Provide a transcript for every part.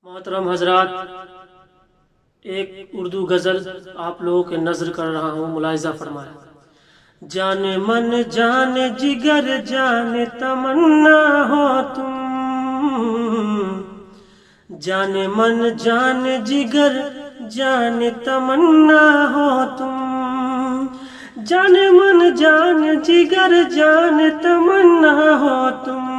मोहतरम हजरात, एक उर्दू गज़ल आप लोगों के नज़र कर रहा हूँ, मुलाहिज़ा फरमाएं। जाने मन जाने जिगर जाने तमन्ना हो तुम, जाने मन जाने जिगर जाने तमन्ना हो तुम, जाने मन जाने जिगर जाने तमन्ना हो तुम।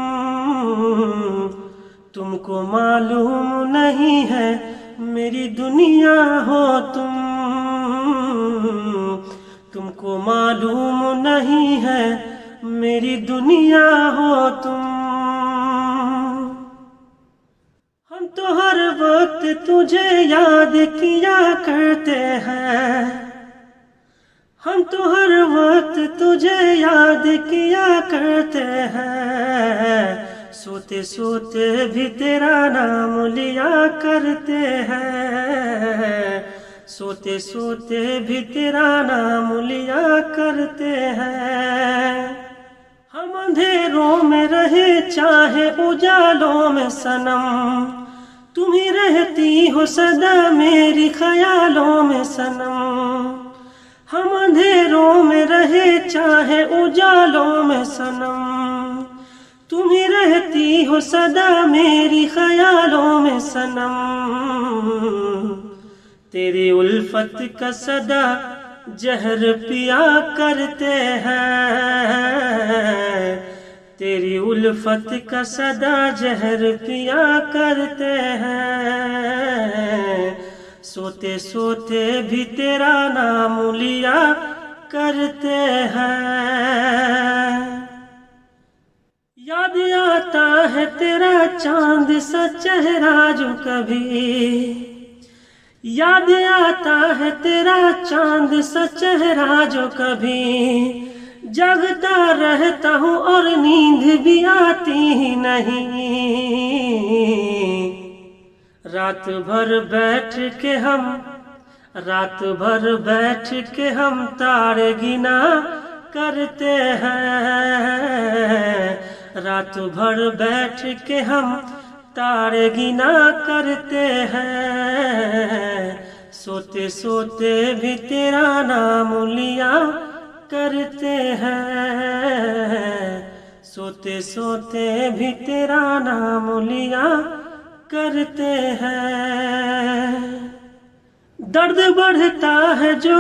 तुमको मालूम नहीं है मेरी दुनिया हो तुम, तुमको मालूम नहीं है मेरी दुनिया हो तुम। हम तो हर वक्त तुझे याद किया करते हैं, हम तो हर वक्त तुझे याद किया करते हैं, सोते सोते भी तेरा नाम लिया करते हैं, सोते सोते भी तेरा नाम लिया करते हैं। हम अंधेरों में रहे चाहे उजालों में सनम, तुम ही रहती हो सदा मेरी ख्यालों में सनम। हम अंधेरों में रहे चाहे उजालों में सनम, तुम ही रहती हो सदा मेरी ख्यालों में सनम। तेरी उल्फत का सदा जहर पिया करते हैं, तेरी उल्फत का सदा जहर पिया करते हैं, सोते सोते भी तेरा नाम लिया करते हैं। याद आता है तेरा चांद सा चेहरा जो कभी, याद आता है तेरा चांद सा चेहरा जो कभी, जगता रहता हूँ और नींद भी आती ही नहीं। रात भर बैठ के हम, रात भर बैठ के हम तारे गिना करते हैं, रात भर बैठ के हम तारे गिना करते हैं, सोते सोते भी तेरा नाम लिया करते हैं, सोते सोते भी तेरा नाम लिया करते हैं। दर्द बढ़ता है जो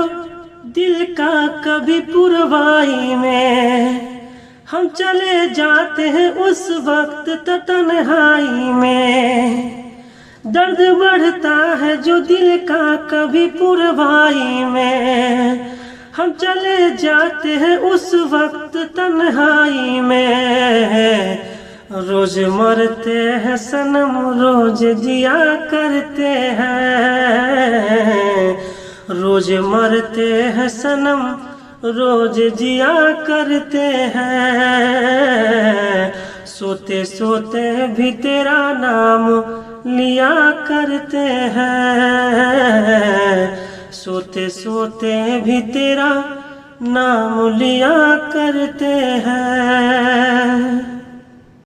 दिल का कभी पुरवाई में, हम चले जाते हैं उस वक्त तन्हाई में। दर्द बढ़ता है जो दिल का कभी पुरवाई में, हम चले जाते हैं उस वक्त तन्हाई में। रोज मरते हैं सनम रोज जिया करते हैं, रोज मरते हैं सनम रोज जिया करते हैं, सोते सोते भी तेरा नाम लिया करते हैं, सोते सोते भी तेरा नाम लिया करते हैं।